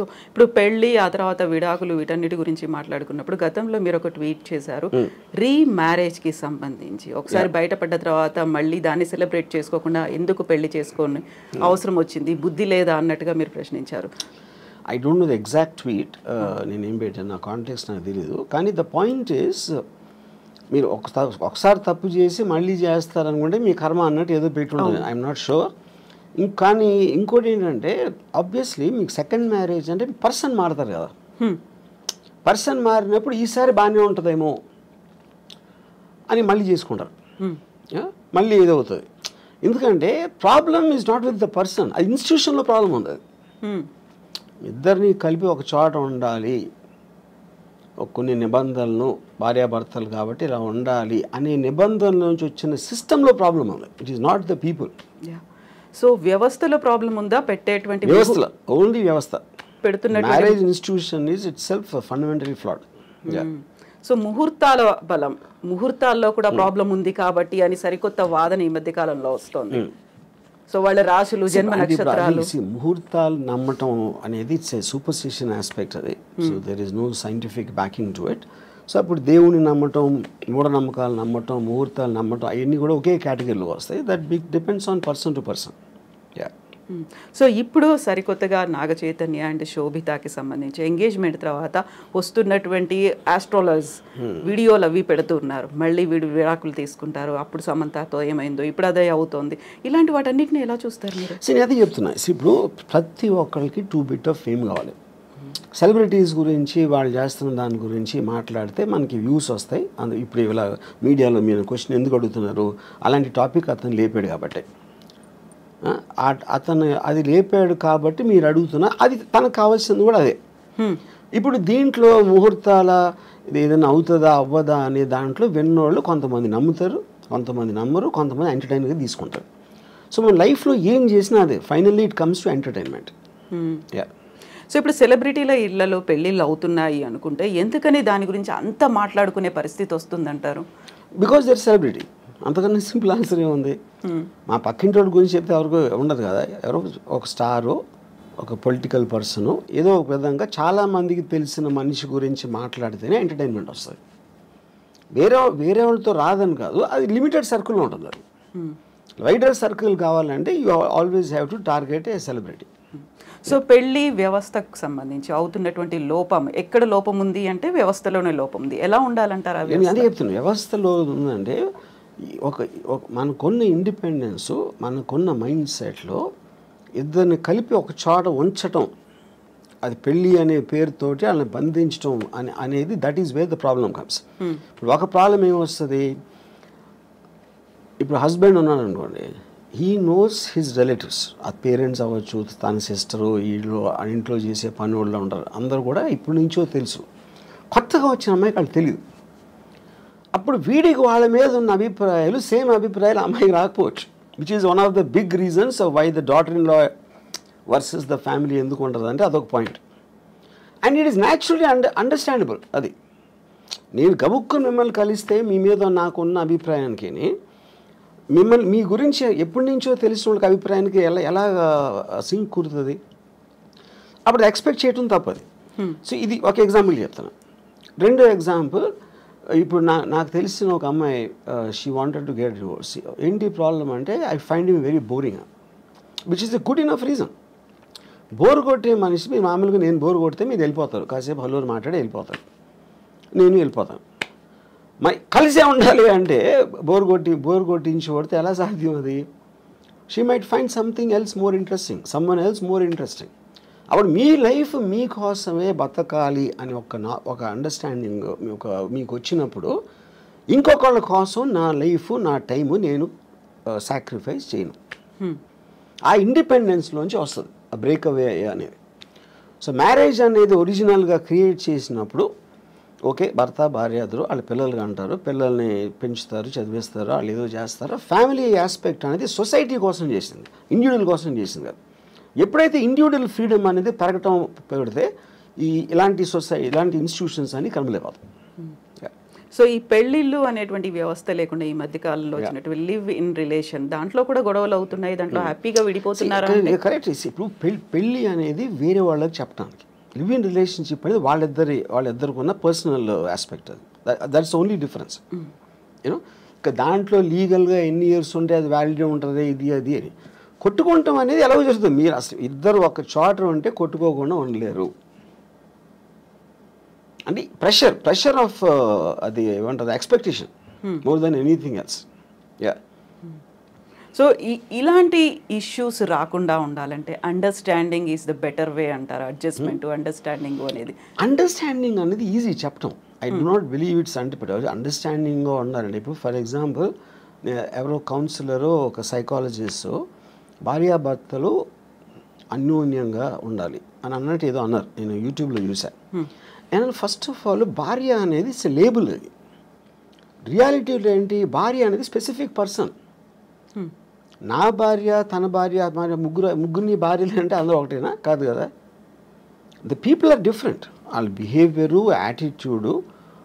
So ఇప్పుడు పెళ్లి ఆ తర్వాత విడాకులు వీటన్నిటి గురించి మాట్లాడుకున్నప్పుడు గతంలో మీరు ఒక ట్వీట్ చేశారు రీమ్యారేజ్కి సంబంధించి ఒకసారి బయటపడ్డ తర్వాత మళ్ళీ దాన్ని సెలబ్రేట్ చేసుకోకుండా ఎందుకు పెళ్లి చేసుకొని అవసరం వచ్చింది బుద్ధి లేదా అన్నట్టుగా మీరు ప్రశ్నించారు. I don't know the exact tweet, నేనేం పెట్టాను నా కాంటెక్స్ట్ నాకు తెలియదు. కానీ ద పాయింట్ ఈస్ మీరు ఒకసారి తప్పు చేసి మళ్ళీ చేస్తారనుకుంటే మీ కర్మ అన్నట్టు ఏదో పెట్టుంటుంది. I'm not sure. కానీ ఇంకోటి ఏంటంటే ఆబ్వియస్లీ మీకు సెకండ్ మ్యారేజ్ అంటే పర్సన్ మారుతారు కదా. పర్సన్ మారినప్పుడు ఈసారి బాగానే ఉంటుందేమో అని మళ్ళీ చేసుకుంటారు, మళ్ళీ ఏదవుతుంది. ఎందుకంటే problem is not with the person, అది ఇన్స్టిట్యూషన్లో ప్రాబ్లం ఉంది. అది ఇద్దరిని కలిపి ఒక చోట ఉండాలి, కొన్ని నిబంధనలను భార్యాభర్తలు కాబట్టి ఇలా ఉండాలి అనే నిబంధనల నుంచి వచ్చిన సిస్టంలో ప్రాబ్లం ఉంది. It is not the people. So వ్యవస్థలో ప్రాబ్లం ఉందా? పెట్టేటువంటి వ్యవస్థలో ఓన్లీ వ్యవస్థ పెడుతున్న marriage institution is itself fundamentally flawed. So ముహూర్తాల బలం, ముహూర్తాల్లో కూడా ప్రాబ్లం ఉంది కాబట్టి అని సరికొత్త వాదన ఈ మధ్య కాలంలో వస్తుంది. సో వాళ్ళ రాశులు జన్మ నక్షత్రాలు ముహూర్తాలు నమ్మటం అనేది ఇట్స్ ఏ సూపర్స్టిషన్ ఆస్పెక్ట్. అది so there is no scientific backing to it. So అప్పుడు దేవుని నమ్మటం, మూఢనమ్మకాలు నమ్మటం, ముహూర్తాలు నమ్మటం అవన్నీ కూడా ఒకే కేటగిరీలో వస్తాయి. That depends on person to person. So ఇప్పుడు సరికొత్తగా నాగ చైతన్య అండ్ శోభితాకి సంబంధించి ఎంగేజ్మెంట్ తర్వాత వస్తున్నటువంటి ఆస్ట్రాలజర్స్ వీడియోలు అవి పెడుతున్నారు. మళ్ళీ విడాకులు తీసుకుంటారు, అప్పుడు సమంతతో ఏమైందో ఇప్పుడు అదే అవుతోంది. ఇలాంటి వాటన్నిటిని ఎలా చూస్తారు మీరు? నేను అదే చెప్తున్నా. ఇప్పుడు ప్రతి ఒక్కరికి 2 bit ఆఫ్ ఫేమ్ కావాలి. సెలబ్రిటీస్ గురించి వాళ్ళు చేస్తున్న దాని గురించి మాట్లాడితే మనకి వ్యూస్ వస్తాయి. ఇప్పుడు ఇలా మీడియాలో మీరు క్వశ్చన్ ఎందుకు అడుగుతున్నారు, అలాంటి టాపిక్ అతను లేపాడు కాబట్టి, అతను అది లేపాడు కాబట్టి మీరు అడుగుతున్నా, అది తనకు కావాల్సింది కూడా అదే. ఇప్పుడు దీంట్లో ముహూర్తాల ఇది ఏదైనా అవుతుందా అవ్వదా అనే దాంట్లో విన్నోళ్ళు కొంతమంది నమ్ముతారు, కొంతమంది నమ్మరు, కొంతమంది ఎంటర్టైన్గా తీసుకుంటారు. సో మన లైఫ్లో ఏం చేసినా అదే finally it comes to entertainment. So ఇప్పుడు సెలబ్రిటీల ఇళ్లలో పెళ్ళిళ్ళు అవుతున్నాయి అనుకుంటే ఎందుకని దాని గురించి అంత మాట్లాడుకునే పరిస్థితి వస్తుందంటారు? Because they're celebrity. అంతకన్నా సింపుల్ ఆన్సర్ ఏముంది? మా పక్కింటి వాళ్ళ గురించి చెప్తే ఎవరికి ఉండదు కదా. ఎవరో ఒక స్టారు, ఒక పొలిటికల్ పర్సను, ఏదో ఒక విధంగా చాలామందికి తెలిసిన మనిషి గురించి మాట్లాడితేనే ఎంటర్టైన్మెంట్ వస్తుంది. వేరే వాళ్ళతో రాదని కాదు, అది లిమిటెడ్ సర్కిల్లో ఉంటుంది. అది వైడర్ సర్కిల్ కావాలంటే you always have to target A celebrity. So పెళ్లి వ్యవస్థకు సంబంధించి అవుతున్నటువంటి లోపం, ఎక్కడ లోపం ఉంది అంటే వ్యవస్థలోనే లోపం ఉంది. ఎలా ఉండాలంటారు? అదే చెప్తున్నాను. వ్యవస్థలో ఉందంటే మనకున్న ఇండిపెండెన్స్, మనకున్న మైండ్ సెట్లో ఇద్దరిని కలిపి ఒక చోట ఉంచటం, అది పెళ్ళి అనే పేరుతోటి వాళ్ళని బంధించడం అనేది that is where the problem comes. ఇప్పుడు ఒక ప్రాబ్లం ఏమొస్తుంది, ఇప్పుడు హస్బెండ్ ఉన్నాడు అనుకోండి, హీ నోస్ హిజ్ రిలేటివ్స్, ఆ పేరెంట్స్ అవ్వచ్చు, తన సిస్టరు, వీళ్ళు ఇంట్లో చేసే పని వాళ్ళు ఉంటారు, అందరూ కూడా ఇప్పటి నుంచో తెలుసు. కొత్తగా వచ్చిన అమ్మాయికి వాళ్ళు తెలియదు. అప్పుడు వీడికి వాళ్ళ మీద ఉన్న అభిప్రాయాలు సేమ్ అభిప్రాయాలు అమ్మాయికి రాకపోవచ్చు, which is one of the big reasons why the daughter in law versus the family ఎందుకు ఉంటుంది అంటే అదొక point. And it is naturally understandable. అది నేను గబుక్కుని మిమ్మల్ని కలిస్తే మీ మీద నాకున్న అభిప్రాయానికి మీ గురించి ఎప్పటి నుంచో తెలిసిన వాళ్ళకి అభిప్రాయానికి ఎలా సింక్ కుడుతుంది, అప్పుడు ఎక్స్పెక్ట్ చేయటం తప్పది. సో ఇది ఒక ఎగ్జాంపుల్ చెప్తాను. రెండో ఎగ్జాంపుల్, ఇప్పుడు నాకు తెలిసిన ఒక అమ్మాయి, she wanted to get divorce. ఏంటి ప్రాబ్లం అంటే I find him very boring, which is the good enough reason. Bore కొట్టే మనిషి, మీరు మామూలుగా నేను బోర్ కొడితే మీరు వెళ్ళిపోతారు, కాసేపు హలో మాట్లాడి వెళ్ళిపోతారు, నేను వెళ్ళిపోతాను. మరి కలిసే ఉండాలి అంటే బోర్ కొట్టించి కొడితే ఎలా సాధ్యం? అది she might find something else more interesting, someone else more interesting. అప్పుడు మీ లైఫ్ మీకోసమే బతకాలి అని ఒక అండర్స్టాండింగ్ మీకు వచ్చినప్పుడు ఇంకొకళ్ళ కోసం నా లైఫ్, నా టైము నేను సాక్రిఫైస్ చేయను. ఆ ఇండిపెండెన్స్లోంచి వస్తుంది ఆ బ్రేక్అవే అనేది. సో మ్యారేజ్ అనేది ఒరిజినల్గా క్రియేట్ చేసినప్పుడు ఓకే, భర్త భార్య ఇద్దరు వాళ్ళ పిల్లలుగా అంటారు, పిల్లల్ని పెంచుతారు, చదివిస్తారు, వాళ్ళు ఏదో చేస్తారు. ఫ్యామిలీ ఆస్పెక్ట్ అనేది సొసైటీ కోసం చేసింది, ఇండివిజువల్ కోసం చేసింది కాదు. ఎప్పుడైతే ఇండివిజువల్ ఫ్రీడమ్ అనేది పెరగటం పెడితే ఇలాంటి ఇలాంటి ఇన్స్టిట్యూషన్స్ అని కనబలేకపోతాయి. సో ఈ పెళ్ళిళ్ళు అనేటువంటి వ్యవస్థ లేకుండా ఈ మధ్య కాలంలో వచ్చినటువంటి లివ్ ఇన్ రిలేషన్, దాంట్లో కూడా గొడవలు అవుతున్నాయి, దాంట్లో హ్యాపీగా విడిపోతున్నారు. కరెక్ట్. ఇప్పుడు పెళ్ళి అనేది వేరే వాళ్ళకి చెప్పడానికి, లివ్ ఇన్ రిలేషన్షిప్ అనేది వాళ్ళిద్దరికి ఉన్న పర్సనల్ ఆస్పెక్ట్. అది దట్స్ ఓన్లీ డిఫరెన్స్. యూనో ఇక దాంట్లో లీగల్గా ఎన్ని ఇయర్స్ ఉంటే అది వ్యాలిడ్ ఉంటుంది ఇది అది అని. కొట్టుకుంటాం అనేది ఎలాగో జరుగుతుంది. మీరు అసలు ఇద్దరు ఒక చోట ఉంటే కొట్టుకోకుండా ఉండలేరు. అంటే ప్రెషర్ ఆఫ్ అది ఏమంటుంది expectation more than anything else. Yeah. So ఇలాంటి ఇష్యూస్ రాకుండా ఉండాలంటే understanding is the better way అంటారు. అడ్జస్ట్మెంట్ అండర్స్టాండింగ్ అనేది ఈజీ చెప్పటం. I do not believe it's అంటే అండర్స్టాండింగ్గా ఉండాలండి. ఇప్పుడు ఫర్ ఎగ్జాంపుల్ ఎవరో కౌన్సిలరో ఒక సైకాలజిస్టో భార్యాభర్తలు అన్యోన్యంగా ఉండాలి అని అన్నట్టు ఏదో అన్నారు. నేను యూట్యూబ్లో చూసాను. అండ్ ఫస్ట్ ఆఫ్ ఆల్ భార్య అనేది ఇట్స్ లేబుల్. అది రియాలిటీలో ఏంటి, భార్య అనేది స్పెసిఫిక్ పర్సన్. నా భార్య తన భార్య ముగ్గురిని భార్యలు అంటే అందరూ ఒకటేనా? కాదు కదా. The people are different. వాళ్ళ బిహేవియరు, యాటిట్యూడు,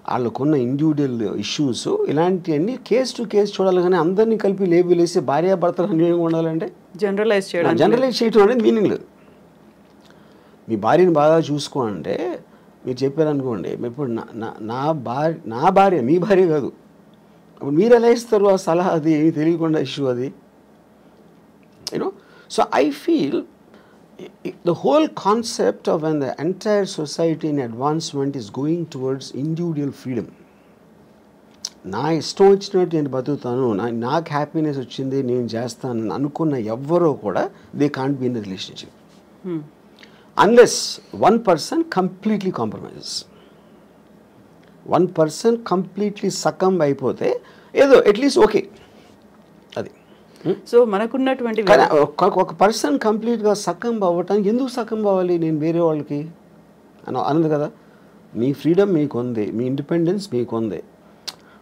వాళ్ళకున్న ఇండివిజువల్ ఇష్యూస్ ఇలాంటివన్నీ కేస్ టు కేస్ చూడాలి. కానీ అందరినీ కలిపి లేబుల్ వేసి భార్యాభర్తలు అన్యోన్యంగా ఉండాలంటే జనరలైజ్ చేయడం అనేది మీనింగ్ లేదు. మీ భార్యని బాగా చూసుకో అంటే మీరు చెప్పారనుకోండి, ఇప్పుడు నా భార్య మీ భార్య కాదు, అప్పుడు మీరు ఎలా ఇస్తారు ఆ సలహా? అది ఏమి తెలియకుండా ఇష్యూ అది. You know so I feel the whole concept of when the entire society in advancement is going towards individual freedom. నా ఇష్టం వచ్చినట్టు నేను బతుకుతాను, నాకు హ్యాపీనెస్ వచ్చింది నేను చేస్తాను అనుకున్న ఎవ్వరూ కూడా they can't be in the relationship unless one person completely compromises. One person completely succumb అయిపోతే ఏదో అట్లీస్ట్ ఓకే. అది సో మనకున్నటువంటి ఒక పర్సన్ కంప్లీట్గా సకంబ్ అవ్వటానికి ఎందుకు సకంబ్ అవ్వాలి నేను వేరే వాళ్ళకి అన్నది కదా. మీ ఫ్రీడమ్ మీకు ఉంది, మీ ఇండిపెండెన్స్ మీకు ఉంది.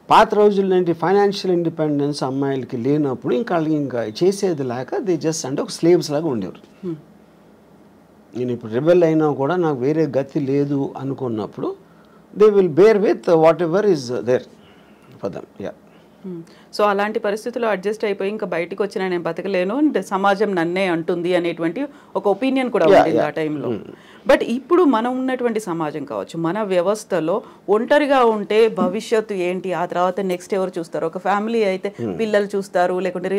పాత రోజుల్లో ఏంటి ఫైనాన్షియల్ ఇండిపెండెన్స్ అమ్మాయిలకి లేనప్పుడు ఇంకా చేసేది లేక దే జస్ట్ అంటే ఒక స్లేవ్స్ లాగా ఉండేవారు. నేను ఇప్పుడు రెబెల్ అయినా కూడా నాకు వేరే గతి లేదు అనుకున్నప్పుడు they will bear with whatever is there for them. Yeah. So అలాంటి పరిస్థితుల్లో అడ్జస్ట్ అయిపోయి ఇంకా బయటకు వచ్చినా నేను బతకలేను, సమాజం నన్నే అంటుంది అనేటువంటి ఒక ఒపీనియన్ కూడా ఉంది ఆ టైంలో. బట్ ఇప్పుడు మనం ఉన్నటువంటి సమాజం కావచ్చు, మన వ్యవస్థలో ఒంటరిగా ఉంటే భవిష్యత్తు ఏంటి, ఆ తర్వాత నెక్స్ట్ ఎవరు చూస్తారు? ఒక ఫ్యామిలీ అయితే పిల్లలు చూస్తారు, లేకుంటే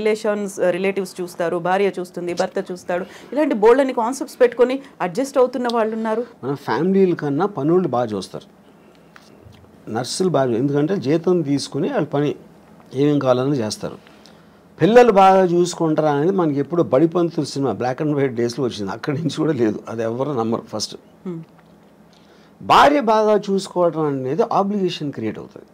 రిలేటివ్స్ చూస్తారు, భార్య చూస్తుంది, భర్త చూస్తాడు. ఇలాంటి బోల్డ్ అని కాన్సెప్ట్స్ పెట్టుకొని అడ్జస్ట్ అవుతున్న వాళ్ళు ఉన్నారు. మన ఫ్యామిలీల కన్నా పనులు బాగా చూస్తారు, నర్సులు బాగా, ఎందుకంటే జీతం తీసుకుని వాళ్ళ పని ఏమేం కావాలని చేస్తారు. పిల్లలు బాగా చూసుకుంటారా అనేది మనకి ఎప్పుడు Badipantulu cinema black and white డేస్లో వచ్చింది, అక్కడి నుంచి కూడా లేదు, అది ఎవరు నమ్మరు. ఫస్ట్ భార్య బాగా చూసుకోవడం అనేది ఆబ్లిగేషన్ క్రియేట్ అవుతుంది.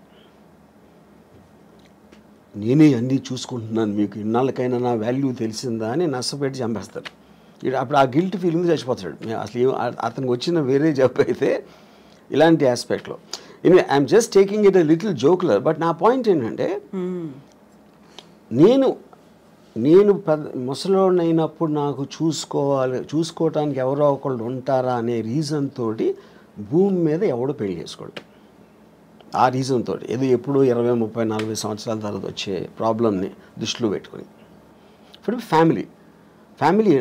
నేనే అన్నీ చూసుకుంటున్నాను, మీకు ఇన్నాళ్ళకైనా నా వాల్యూ తెలిసిందా అని నష్టపెట్టి చంపేస్తారు. అప్పుడు ఆ గిల్ట్ ఫీలింగ్ చచ్చిపోతాడు. అసలు అతనికి వచ్చిన వేరే జాబ్ అయితే ఇలాంటి ఆస్పెక్ట్లో. I'm just taking it a little jocular. But నా పాయింట్ ఏంటంటే నేను ముసలోడిని అయినప్పుడు నాకు చూసుకోవటానికి ఎవరో ఒకళ్ళు ఉంటారా అనే రీజన్ తోటి భూమి మీద ఎవడో పెళ్లి చేసుకోడు. ఆ రీజన్ తోటి ఏదో ఎప్పుడు 20, 30, 40 సంవత్సరాల తర్వాత వచ్చే ప్రాబ్లమ్ని దృష్టిలో పెట్టుకుని. ఇప్పుడు ఫ్యామిలీ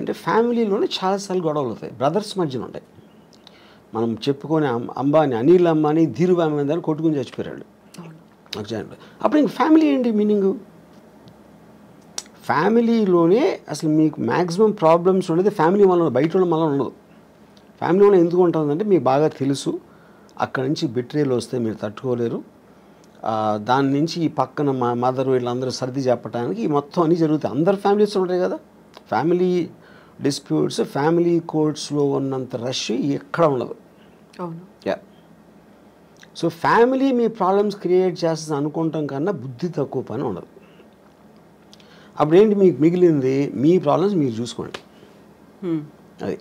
అంటే ఫ్యామిలీలోనే చాలాసార్లు గొడవలు అవుతాయి, బ్రదర్స్ మధ్యన ఉంటాయి. మనం చెప్పుకొని అనిల్ అంబానీ ధీరుభాయ్ అంబానీ కొట్టుకుని చచ్చిపోయాడు. అప్పుడు ఇంక ఫ్యామిలీ ఏంటి మీనింగ్? ఫ్యామిలీలోనే అసలు మీకు మ్యాక్సిమం ప్రాబ్లమ్స్ ఉండేది ఫ్యామిలీ వల్ల, బయట ఉన్న వల్ల ఉండదు. ఫ్యామిలీ వల్ల ఎందుకు ఉంటుందంటే మీకు బాగా తెలుసు అక్కడి నుంచి బిట్రేలు వస్తే మీరు తట్టుకోలేరు, దాని నుంచి ఈ పక్కన మా మదర్ వీళ్ళందరూ సర్ది చెప్పడానికి మొత్తం అన్నీ జరుగుతాయి. అందరు ఫ్యామిలీస్ ఉంటాయి కదా. ఫ్యామిలీ డిస్ప్యూట్స్ ఫ్యామిలీ కోర్ట్స్లో ఉన్నంత రష్ ఎక్కడ ఉండదు. యా. సో ఫ్యామిలీ మీ ప్రాబ్లమ్స్ క్రియేట్ చేస్తుంది అనుకుంటాం కన్నా బుద్ధి తక్కువ పని ఉండదు. అప్పుడు ఏంటి మీకు మిగిలింది? మీ ప్రాబ్లమ్స్ మీరు చూసుకోండి. అది